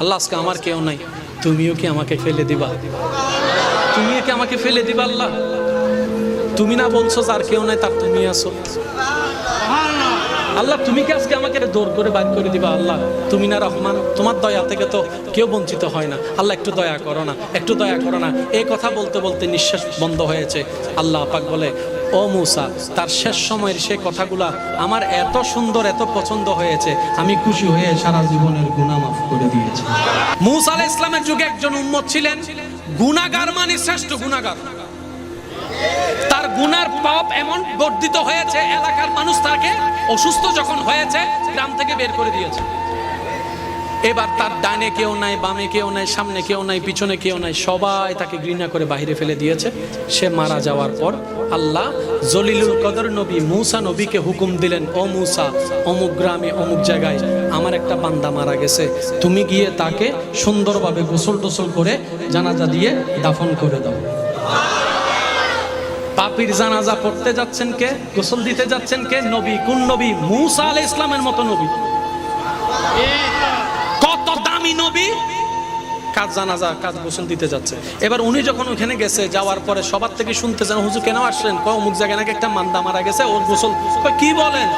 আল্লাহ আজকে আমার কেউ নাই, তুমিও কি আমাকে ফেলে দিবা? তুমিও কি আমাকে ফেলে দিবা? আল্লাহ তুমি না বলছো যার কেউ নাই তার তুমি আছো। আল্লাহ তুমি কি আজকে আমাকে দৌড় করে বাইর করে দিবা? আল্লাহ তুমি না রহমান, তোমার দয়া থেকে তো কেউ বঞ্চিত হয় না। আল্লাহ একটু দয়া করো না, একটু দয়া করো না। এই কথা বলতে বলতে নিঃশ্বাস বন্ধ হয়েছে। আল্লাহ পাক বলে, ও মূসা, তার শেষ সময়ের সেই কথাগুলা আমার এত সুন্দর, এত পছন্দ হয়েছে, আমি খুশি হয়ে সারা জীবনের গুনাহ মাফ করে দিয়েছি। মূসা আলাইহিস সালামের যুগে একজন উম্মত ছিলেন, গুনাহগার মানে শ্রেষ্ঠ গুনাহগার। তার গুনার পাপ এমন বর্ধিত হয়েছে, এলাকার মানুষ তাকে অসুস্থ যখন হয়েছে গ্রাম থেকে বের করে দিয়েছে। এবার তার ডানে কেউ নাই, বামে কেউ নাই, সামনে কেউ নাই, পিছনে কেউ নাই, সবাই তাকে ঘৃণা করে বাহিরে ফেলে দিয়েছে। সে মারা যাওয়ার পর আল্লাহ জলিলুল কদর নবী মূসা নবীকে হুকুম দিলেন, ও মূসা, অমুক গ্রামে অমুক জায়গায় আমার একটা বান্দা মারা গেছে, তুমি গিয়ে তাকে সুন্দরভাবে গোসল টোসল করে জানাজা দিয়ে দাফন করে দাও। পাপীর জানাজা পড়তে যাচ্ছেন কে? গোসল দিতে যাচ্ছেন কে? নবী। কোন নবী? মূসা আলাইহিস সালামের মতো নবী। কত দামি নবী, কাজ জানাজা, কাজ গোসল দিতে যাচ্ছে। এবার উনি যখন ওখানে গেছে, যাওয়ার পরে সবার থেকে শুনতেছেন, হুজুর কেন আসলেন? অমুক জায়গায় নাকি একটা মান্দা মারা গেছে, ওর গোসল। কি বলেন?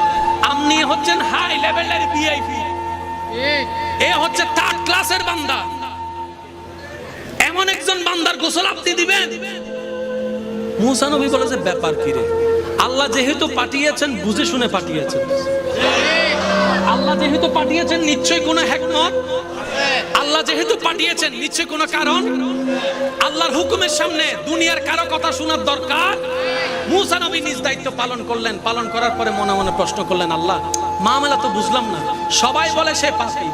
আপনি হচ্ছেন হাই লেভেলের ভিআইপি, এ হচ্ছে থার্ড ক্লাসের বান্দা। এমন একজন বান্দার গোসল আপনি দিবেন? মূসা নবী বলে যে ব্যাপার কি রে? আল্লাহ যেহেতু পাঠিয়েছেন বুঝে শুনে পাঠিয়েছেন। আল্লাহ যেহেতু পাঠিয়েছেন নিশ্চয়ই কোনো হিকমত, আল্লাহ যেহেতু পাঠিয়েছেন নিশ্চয়ই কোনো কারণ। আল্লাহর হুকুমের সামনে দুনিয়ার কারো কথা শোনার দরকার। মূসা নবী নিজ দায়িত্ব পালন করলেন। পালন করার পরে মনে মনে প্রশ্ন করলেন, আল্লাহ মামলা তো বুঝলাম না, সবাই বলে সে পাপী,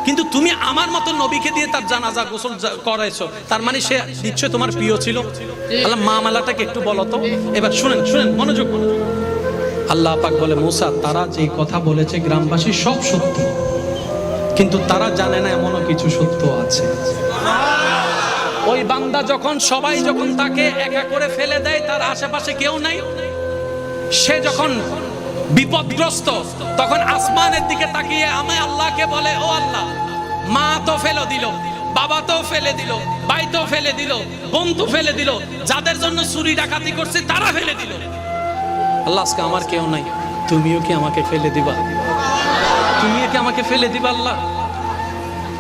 কিন্তু তুমি আমার মতো নবীকে দিয়ে তার জানাজা গোসল করাইছো, তার মানে সে নিশ্চয় তোমার প্রিয় ছিল। আল্লাহ মামলাটাকে একটু বলো তো। এবার শুনেন, শুনেন, মনোযোগ। আল্লাহ পাক বলে, মূসা, তারা যেই কথা বলেছে গ্রামবাসী সব সত্য, কিন্তু তারা জানে না এমনও কিছু সত্য আছে। ওই বান্দা যখন সবাই যখন তাকে একা করে ফেলে দেয়, তার আশেপাশে কেউ নাই, সে যখন বিপদগ্রস্ত, তখন আসমানের দিকে তাকিয়ে আমি আল্লাহকে বলে, ও আল্লাহ, মা তো ফেলে দিল, বাবা তো ফেলে দিল, ভাই তো ফেলে দিল, বোন তো ফেলে দিল, যাদের জন্য চুরি ডাকাতি করছে তারা ফেলে দিল। আল্লাহ আজকে আমার কেউ নাই, তুমিও কি আমাকে ফেলে দিবা? তুমিও কি আমাকে ফেলে দিবা? আল্লাহ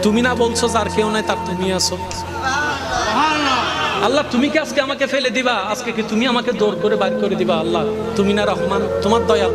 তুমি না বলছো যার কেউ নাই তার তুমি আছো। আল্লাহ তুমি কি আজকে আমাকে ফেলে দিবা? আজকে কি তুমি আমাকে দৌড় করে বাইর করে দিবা? আল্লাহ তুমি না রহমান, তোমার দয়া